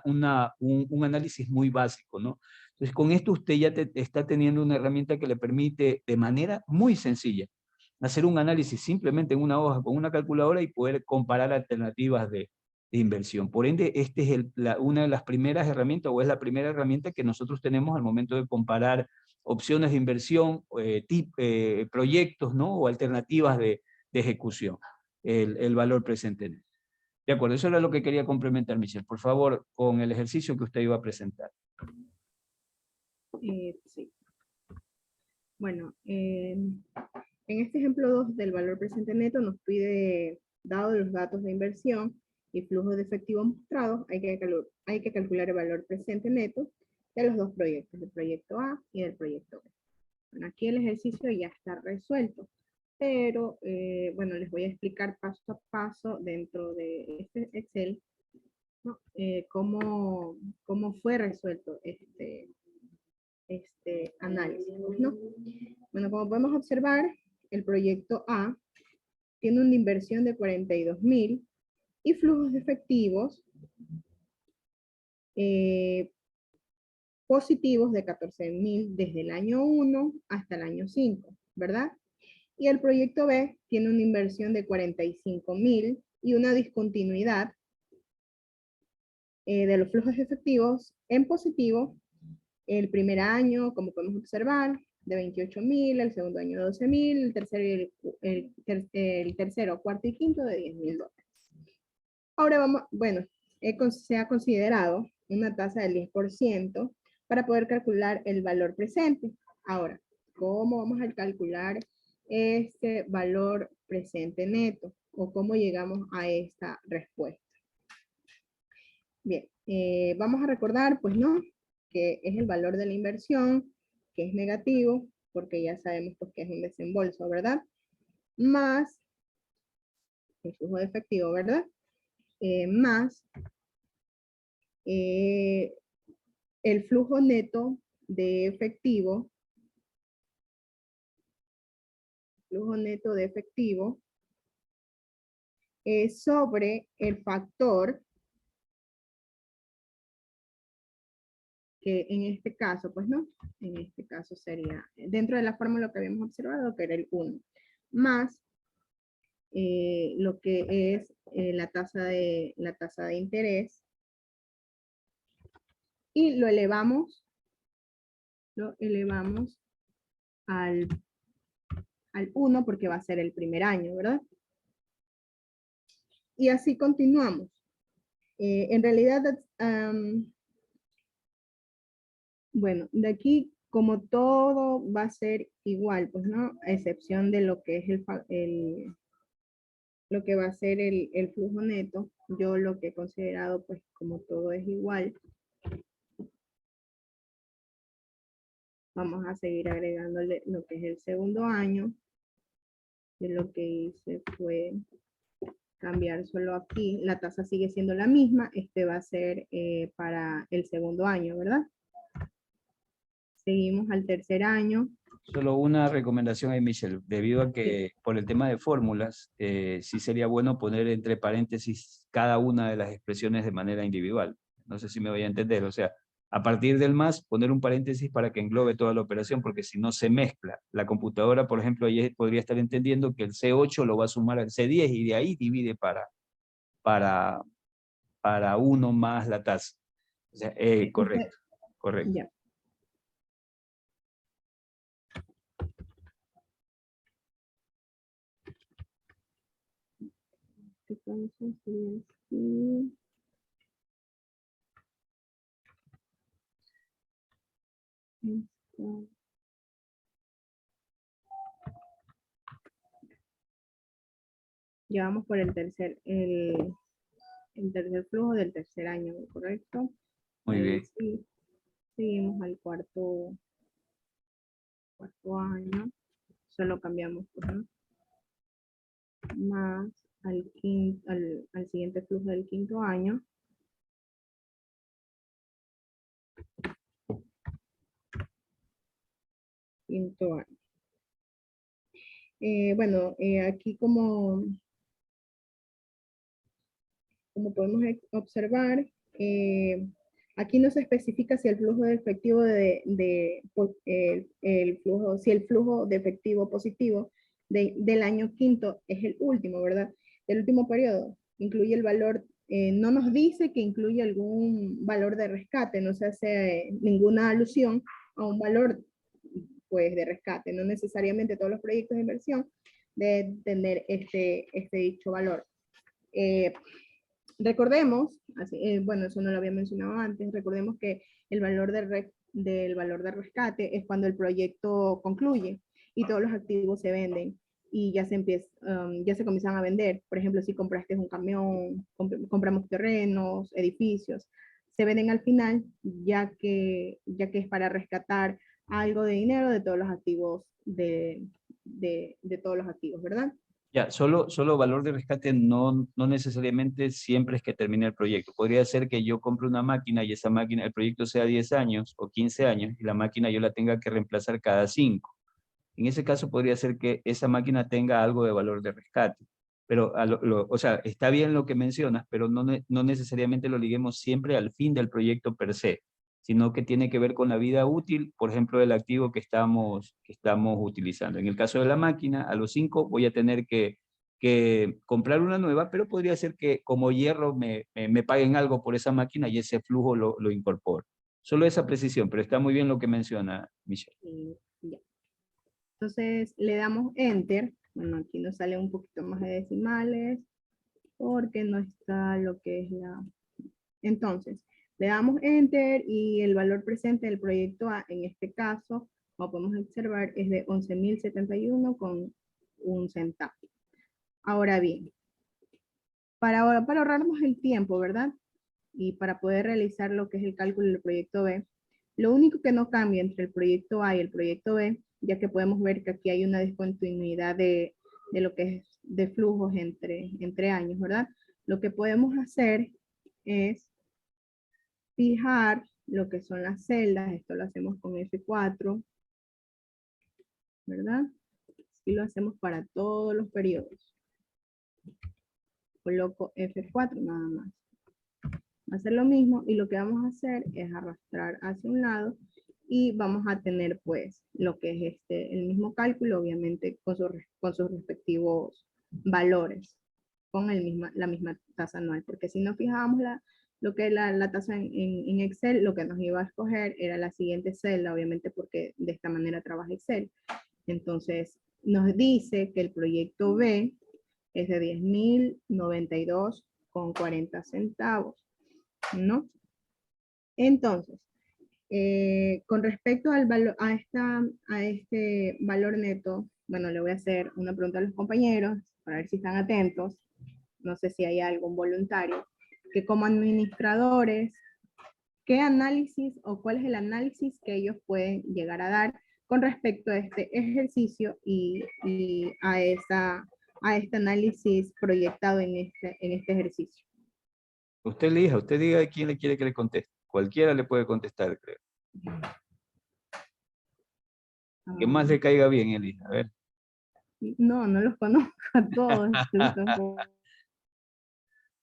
análisis muy básico, ¿no? Entonces, con esto usted ya está teniendo una herramienta que le permite de manera muy sencilla hacer un análisis simplemente en una hoja con una calculadora y poder comparar alternativas de inversión. Por ende, esta es una de las primeras herramientas o es la primera herramienta que nosotros tenemos al momento de comparar opciones de inversión, proyectos, ¿no? O alternativas de ejecución, el valor presente en él. De acuerdo, eso era lo que quería complementar, Michelle. Por favor, con el ejercicio que usted iba a presentar. Sí. Bueno, en este ejemplo 2 del valor presente neto nos pide, dado los datos de inversión y flujos de efectivo mostrados, hay que calcular el valor presente neto de los dos proyectos, del proyecto A y del proyecto B. Bueno, aquí el ejercicio ya está resuelto, pero bueno, les voy a explicar paso a paso dentro de este Excel, ¿no? Cómo fue resuelto este análisis, ¿no? Bueno, como podemos observar, el proyecto A tiene una inversión de 42.000 y flujos de efectivos positivos de 14.000 desde el año 1 hasta el año 5, ¿verdad? Y el proyecto B tiene una inversión de 45.000 y una discontinuidad de los flujos efectivos en positivo el primer año, como podemos observar, de 28.000, el segundo año 12.000, el tercero, cuarto y quinto de $10.000. Ahora vamos, bueno, se ha considerado una tasa del 10% para poder calcular el valor presente. Ahora, ¿cómo vamos a calcular este valor presente neto? ¿O cómo llegamos a esta respuesta? Bien, vamos a recordar, pues no, que es el valor de la inversión, que es negativo, porque ya sabemos pues, que es un desembolso, ¿verdad? Más el flujo de efectivo, ¿verdad? Más el flujo neto de efectivo, sobre el factor que en este caso, pues no, en este caso sería, dentro de la fórmula que habíamos observado, que era el 1, más lo que es la tasa de interés, y lo elevamos al 1 porque va a ser el primer año, ¿verdad? Y así continuamos. En realidad, bueno, de aquí como todo va a ser igual, pues no, a excepción de lo que es lo que va a ser el flujo neto, yo lo que he considerado, pues como todo es igual, vamos a seguir agregándole lo que es el segundo año. Y lo que hice fue cambiar solo aquí, la tasa sigue siendo la misma, este va a ser para el segundo año, ¿verdad? Seguimos al tercer año. Solo una recomendación ahí, Michelle, debido a que por el tema de fórmulas, sí sería bueno poner entre paréntesis cada una de las expresiones de manera individual. No sé si me voy a entender, o sea, a partir del más, poner un paréntesis para que englobe toda la operación, porque si no se mezcla. La computadora, por ejemplo, ahí podría estar entendiendo que el C8 lo va a sumar al C10 y de ahí divide para uno más la tasa. O sea, correcto, correcto. Ya. Entonces, Ya vamos por el tercer flujo del tercer año, ¿correcto? Muy bien. Sí, seguimos al cuarto año. Solo cambiamos, pues, ¿no? Más al siguiente flujo del quinto año. Quinto año. Bueno, aquí como podemos observar, aquí no se especifica si el flujo de efectivo si el flujo de efectivo positivo del año quinto es el último, ¿verdad? El último periodo incluye el valor, no nos dice que incluye algún valor de rescate, no se hace ninguna alusión a un valor, pues, de rescate. No necesariamente todos los proyectos de inversión deben tener este dicho valor. Recordemos, bueno, eso no lo había mencionado antes, recordemos que el valor del valor de rescate es cuando el proyecto concluye y todos los activos se venden y ya se comienzan a vender. Por ejemplo, si compraste un camión, compramos terrenos, edificios, se venden al final, ya que es para rescatar algo de dinero de todos los activos, de todos los activos, ¿verdad? Ya, solo valor de rescate no necesariamente siempre es que termine el proyecto. Podría ser que yo compre una máquina y esa máquina, el proyecto sea 10 años o 15 años y la máquina yo la tenga que reemplazar cada 5. En ese caso podría ser que esa máquina tenga algo de valor de rescate. Pero, o sea, está bien lo que mencionas, pero no necesariamente lo liguemos siempre al fin del proyecto per se, sino que tiene que ver con la vida útil, por ejemplo, del activo que estamos utilizando. En el caso de la máquina, a los 5 voy a tener que comprar una nueva, pero podría ser que como hierro me paguen algo por esa máquina y ese flujo lo incorporo. Solo esa precisión, pero está muy bien lo que menciona Michelle. Ya. Entonces le damos Enter. Bueno, aquí nos sale un poquito más de decimales porque no está lo que es la... Entonces, le damos Enter y el valor presente del proyecto A, en este caso, como podemos observar, es de 11.071 con un centavo. Ahora bien, para ahorrarnos el tiempo, ¿verdad? Y para poder realizar lo que es el cálculo del proyecto B, lo único que no cambia entre el proyecto A y el proyecto B, ya que podemos ver que aquí hay una discontinuidad de lo que es de flujos entre años, ¿verdad? Lo que podemos hacer es fijar lo que son las celdas, esto lo hacemos con F4, ¿verdad? Y lo hacemos para todos los periodos. Coloco F4 nada más. Va a ser lo mismo y lo que vamos a hacer es arrastrar hacia un lado y vamos a tener pues lo que es el mismo cálculo, obviamente con sus respectivos valores, con la misma tasa anual, porque si no fijábamos lo que es la tasa en Excel, lo que nos iba a escoger era la siguiente celda, obviamente porque de esta manera trabaja Excel. Entonces nos dice que el proyecto B es de 10.092 con 40 centavos. ¿No? Entonces, con respecto al valor, a este valor neto, bueno, le voy a hacer una pregunta a los compañeros para ver si están atentos. No sé si hay algún voluntario que como administradores, ¿qué análisis o cuál es el análisis que ellos pueden llegar a dar con respecto a este ejercicio y a este análisis proyectado en este ejercicio? Usted elija, usted diga a quién le quiere que le conteste. Cualquiera le puede contestar, creo. Que más le caiga bien, elija. A ver. No, no los conozco a todos.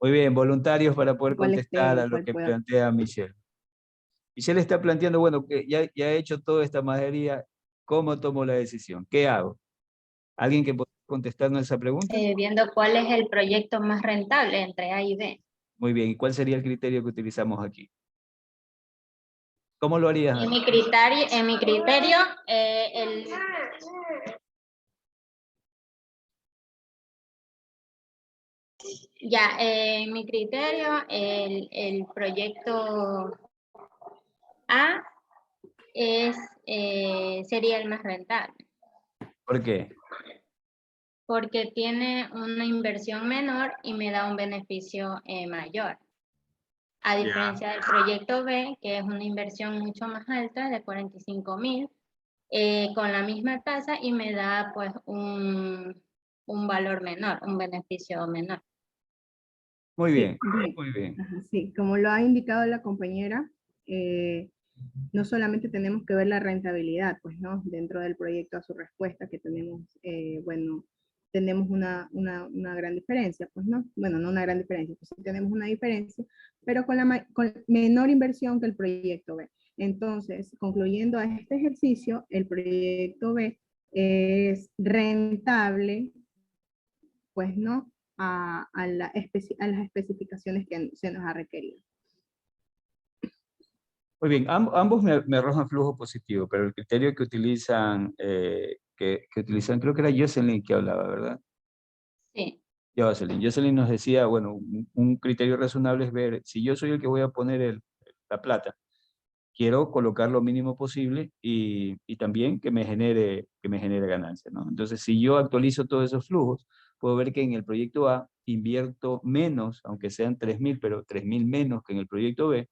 Muy bien, voluntarios para poder contestar a lo ¿Cuál que pueda? plantea Michelle. Michelle está planteando, bueno, que ya he hecho toda esta madería, ¿cómo tomo la decisión? ¿Qué hago? ¿Alguien que pueda contestarnos esa pregunta? Viendo cuál es el proyecto más rentable entre A y B. Muy bien, ¿y cuál sería el criterio que utilizamos aquí? ¿Cómo lo harías? En mi criterio, en mi criterio, el proyecto A es sería el más rentable, ¿Por qué? porque tiene una inversión menor y me da un beneficio mayor. A diferencia del proyecto B, que es una inversión mucho más alta, de 45.000, con la misma tasa y me da pues un valor menor, un beneficio menor. Muy Sí, bien, bien. muy bien. Ajá, sí, como lo ha indicado la compañera, no solamente tenemos que ver la rentabilidad, pues, ¿no? Dentro del proyecto a su respuesta que tenemos, bueno, tenemos una gran diferencia, pues, ¿no? Bueno, no una gran diferencia, pues sí tenemos una diferencia, pero con menor inversión que el proyecto B. Entonces, concluyendo a este ejercicio, el proyecto B es rentable, pues, ¿no? A las especificaciones que se nos ha requerido. Muy bien, ambos me arrojan flujo positivo, pero el criterio que utilizan, creo que era Jocelyn que hablaba, ¿verdad? Sí, Jocelyn nos decía, bueno, un criterio razonable es ver, si yo soy el que voy a poner la plata, quiero colocar lo mínimo posible y también que me genere ganancia, ¿no? Entonces, si yo actualizo todos esos flujos, puedo ver que en el proyecto A invierto menos, aunque sean 3.000, pero 3.000 menos que en el proyecto B,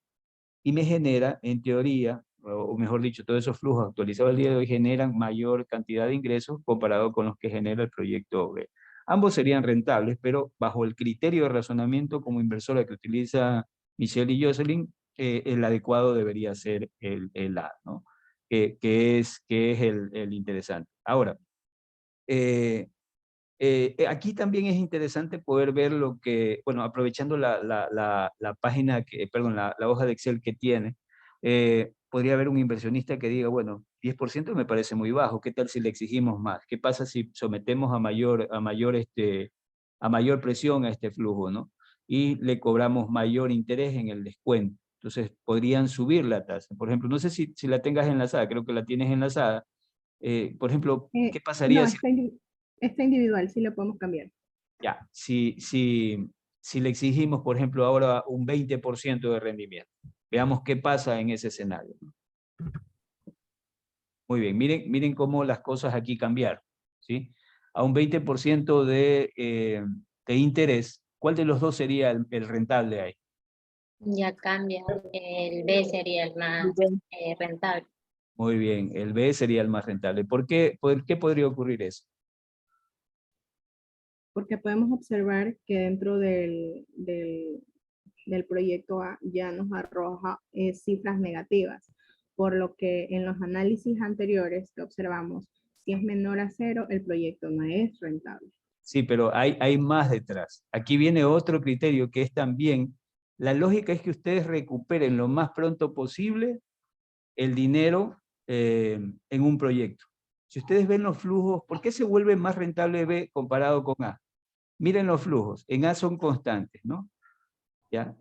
y me genera, en teoría, o mejor dicho, todos esos flujos actualizados al día de hoy generan mayor cantidad de ingresos comparado con los que genera el proyecto B. Ambos serían rentables, pero bajo el criterio de razonamiento como inversora que utiliza Michelle y Jocelyn, el adecuado debería ser el A, ¿no? Que es el interesante. Ahora, aquí también es interesante poder ver lo que, bueno, aprovechando la página, perdón, la hoja de Excel que tiene, podría haber un inversionista que diga, bueno, 10% me parece muy bajo, ¿qué tal si le exigimos más? ¿Qué pasa si sometemos a mayor presión a este flujo, ¿no? Y le cobramos mayor interés en el descuento. Entonces, podrían subir la tasa. Por ejemplo, no sé si la tengas enlazada, creo que la tienes enlazada. Por ejemplo, ¿qué pasaría No, si está individual, sí lo podemos cambiar. ya, si le exigimos, por ejemplo, ahora un 20% de rendimiento, veamos qué pasa en ese escenario. Muy bien, miren cómo las cosas aquí cambiaron, ¿sí? A un 20% de interés, ¿cuál de los dos sería el rentable ahí? ya cambia. El B sería el más rentable. Muy bien, el B sería el más rentable. ¿Por qué podría ocurrir eso? Porque podemos observar que dentro del proyecto A ya nos arroja cifras negativas, por lo que en los análisis anteriores que observamos, si es menor a 0, el proyecto no es rentable. Sí, pero hay más detrás. Aquí viene otro criterio que es también, la lógica es que ustedes recuperen lo más pronto posible el dinero en un proyecto. Si ustedes ven los flujos, ¿por qué se vuelve más rentable B comparado con A? Miren los flujos, en A son constantes, ¿no? ¿Ya?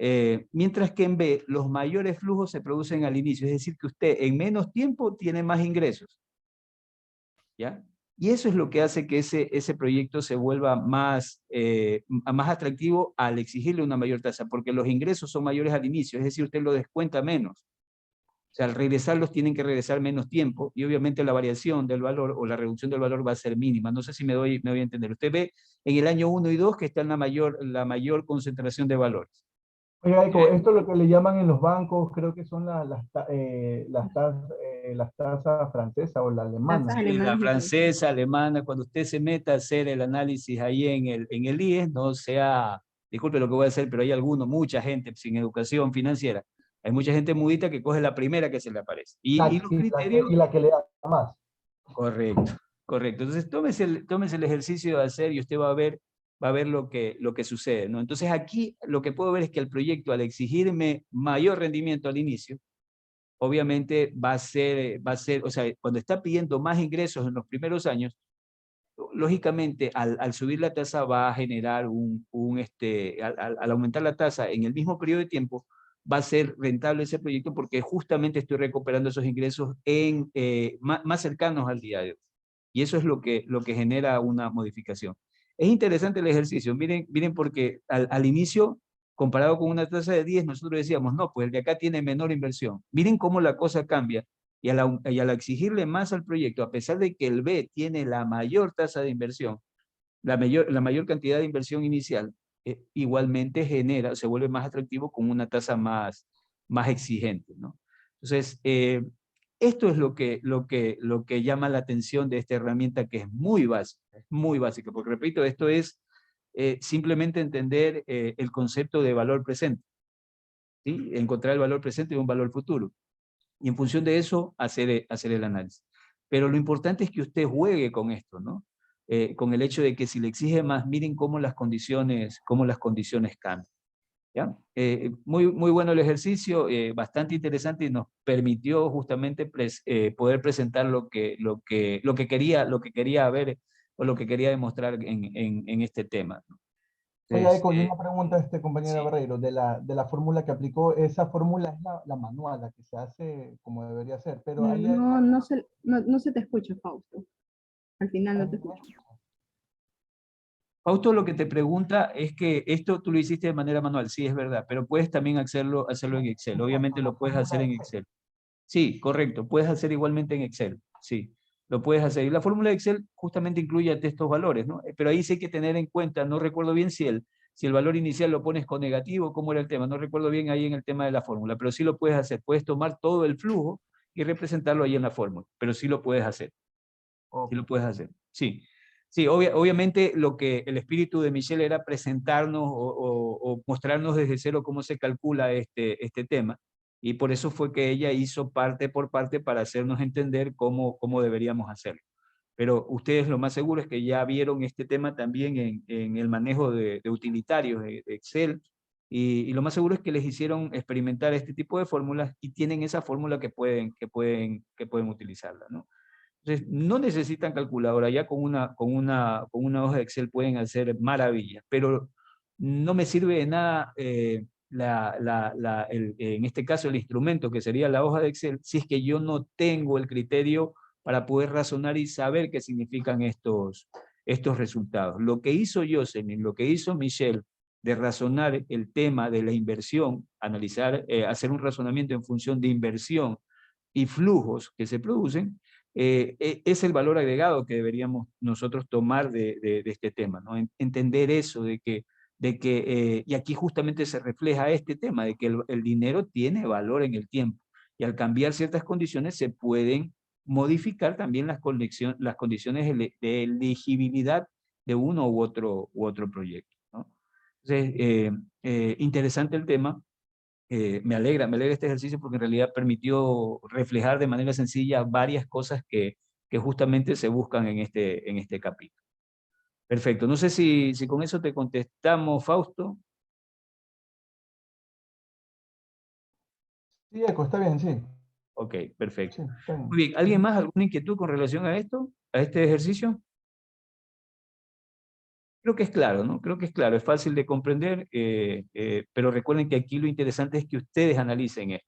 Mientras que en B los mayores flujos se producen al inicio, es decir, que usted en menos tiempo tiene más ingresos. ¿Ya? Y eso es lo que hace que ese proyecto se vuelva más atractivo al exigirle una mayor tasa, porque los ingresos son mayores al inicio, es decir, usted lo descuenta menos. O sea, al regresarlos tienen que regresar menos tiempo y obviamente la variación del valor o la reducción del valor va a ser mínima. No sé si me voy a entender. Usted ve en el año 1 y 2 que está en la mayor concentración de valores. Oiga, Eco, esto es lo que le llaman en los bancos, creo que son las tasas francesas o la alemana. Tasas Sí, la alemanas y francesa, alemana, cuando usted se meta a hacer el análisis ahí en el IES, no sea, disculpe lo que voy a hacer, pero hay mucha gente sin educación financiera. Hay mucha gente mudita que coge la primera que se le aparece. Y los criterios... Y la que le da más. Correcto, correcto. Entonces, tómese el ejercicio de hacer y usted va a ver lo que sucede, ¿no? Entonces, aquí lo que puedo ver es que el proyecto, al exigirme mayor rendimiento al inicio, obviamente va a ser, o sea, cuando está pidiendo más ingresos en los primeros años, lógicamente, al subir la tasa va a generar al aumentar la tasa en el mismo periodo de tiempo, va a ser rentable ese proyecto porque justamente estoy recuperando esos ingresos más cercanos al día de hoy. Y eso es lo que genera una modificación. Es interesante el ejercicio, miren porque al inicio, comparado con una tasa de 10, nosotros decíamos, no, pues el de acá tiene menor inversión. Miren cómo la cosa cambia Y al exigirle más al proyecto, a pesar de que el B tiene la mayor tasa de inversión, la mayor cantidad de inversión inicial, igualmente se vuelve más atractivo con una tasa más exigente, ¿no? Entonces, esto es lo que llama la atención de esta herramienta, que es muy básica, porque repito, esto es simplemente entender el concepto de valor presente, ¿sí? Encontrar el valor presente y un valor futuro. Y en función de eso, hacer el análisis. Pero lo importante es que usted juegue con esto, ¿no? Con el hecho de que si le exige más, miren cómo las condiciones cambian. ¿Ya? Muy bueno el ejercicio, bastante interesante, y nos permitió justamente poder presentar lo que quería ver o lo que quería demostrar en este tema, ¿no? Oiga, Entonces, Eco, y una pregunta, compañero sí. Barreiro, de la fórmula que aplicó, esa fórmula es la manual, la que se hace como debería ser, pero hay No, no se te escucha, Fausto. Al final no te escucho. Fausto lo que te pregunta es que esto tú lo hiciste de manera manual, sí, es verdad, pero puedes también hacerlo en Excel. Obviamente lo puedes hacer en Excel. Sí, correcto, puedes hacer igualmente en Excel, sí, lo puedes hacer. Y la fórmula de Excel justamente incluye estos valores, ¿no? Pero ahí sí hay que tener en cuenta, no recuerdo bien si el valor inicial lo pones con negativo, cómo era el tema, no recuerdo bien ahí en el tema de la fórmula, pero sí lo puedes hacer. Puedes tomar todo el flujo y representarlo ahí en la fórmula, pero sí lo puedes hacer. Sí lo puedes hacer, sí. Sí, obviamente lo que el espíritu de Michelle era presentarnos o mostrarnos desde cero cómo se calcula este tema, y por eso fue que ella hizo parte por parte para hacernos entender cómo deberíamos hacerlo. Pero ustedes lo más seguro es que ya vieron este tema también en el manejo de utilitarios de Excel, y lo más seguro es que les hicieron experimentar este tipo de fórmulas y tienen esa fórmula que pueden utilizarla, ¿no? Entonces, no necesitan calculadora, ya con una hoja de Excel pueden hacer maravillas, pero no me sirve de nada en este caso el instrumento que sería la hoja de Excel, si es que yo no tengo el criterio para poder razonar y saber qué significan estos resultados. Lo que hizo Jocelyn, lo que hizo Michelle, de razonar el tema de la inversión, analizar, hacer un razonamiento en función de inversión y flujos que se producen, es el valor agregado que deberíamos nosotros tomar de este tema, ¿no? Entender eso y aquí justamente se refleja este tema, de que el dinero tiene valor en el tiempo, y al cambiar ciertas condiciones se pueden modificar también las condiciones de elegibilidad de uno u otro proyecto, ¿no? Entonces, interesante el tema. Me alegra este ejercicio porque en realidad permitió reflejar de manera sencilla varias cosas que justamente se buscan en este capítulo. Perfecto. No sé si con eso te contestamos, Fausto. Sí, Eco, está bien, sí. Ok, perfecto. Sí, está bien. Muy bien. ¿Alguien más, alguna inquietud con relación a esto, a este ejercicio? Creo que es claro, ¿no? Creo que es claro, es fácil de comprender, pero recuerden que aquí lo interesante es que ustedes analicen esto.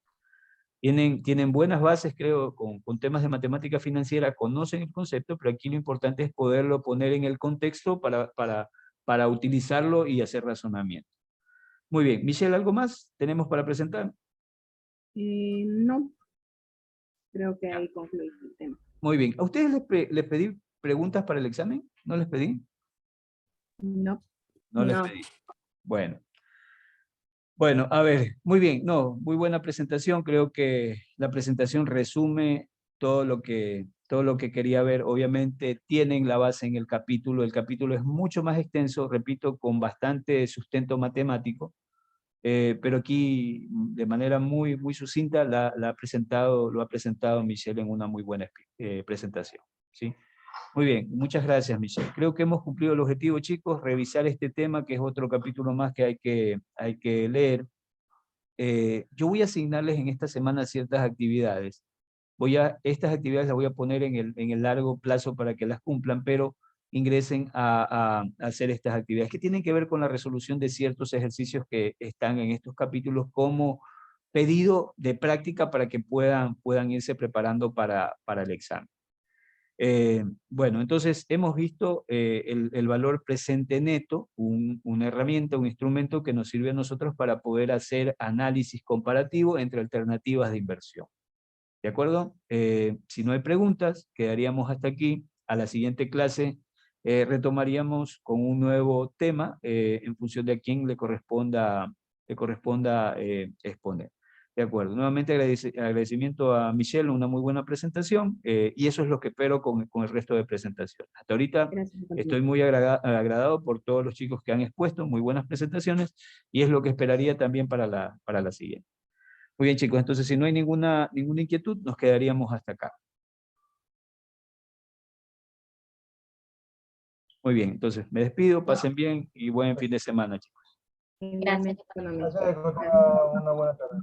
Tienen buenas bases, creo, con temas de matemática financiera, conocen el concepto, pero aquí lo importante es poderlo poner en el contexto para utilizarlo y hacer razonamiento. Muy bien. Michelle, ¿algo más tenemos para presentar? No, creo que Ya. ahí concluye el tema. Muy bien. ¿A ustedes les pedí preguntas para el examen? ¿No les pedí? No. No les pedí. Bueno. Bueno, a ver, muy bien, no, muy buena presentación. Creo que la presentación resume todo lo que quería ver. Obviamente tienen la base en el capítulo es mucho más extenso, repito, con bastante sustento matemático, pero aquí de manera muy sucinta lo ha presentado Michelle en una muy buena presentación, ¿sí? Muy bien, muchas gracias, Michelle. Creo que hemos cumplido el objetivo, chicos, revisar este tema, que es otro capítulo más que hay que leer. Yo voy a asignarles en esta semana ciertas actividades. Estas actividades las voy a poner en el largo plazo para que las cumplan, pero ingresen a hacer estas actividades que tienen que ver con la resolución de ciertos ejercicios que están en estos capítulos como pedido de práctica para que puedan irse preparando para el examen. Bueno, entonces hemos visto el valor presente neto, una herramienta, un instrumento que nos sirve a nosotros para poder hacer análisis comparativo entre alternativas de inversión. ¿De acuerdo? Si no hay preguntas, quedaríamos hasta aquí. A la siguiente clase retomaríamos con un nuevo tema en función de a quién le corresponda exponer. De acuerdo. Nuevamente agradecimiento a Michelle, una muy buena presentación, y eso es lo que espero con el resto de presentaciones. Hasta ahorita estoy muy agradado por todos los chicos que han expuesto, muy buenas presentaciones, y es lo que esperaría también para la siguiente. Muy bien, chicos, entonces si no hay ninguna inquietud, nos quedaríamos hasta acá. Muy bien, entonces me despido, pasen bien y buen fin de semana, chicos. Igualmente, Gracias. Gracias, que tenga una buena tarde.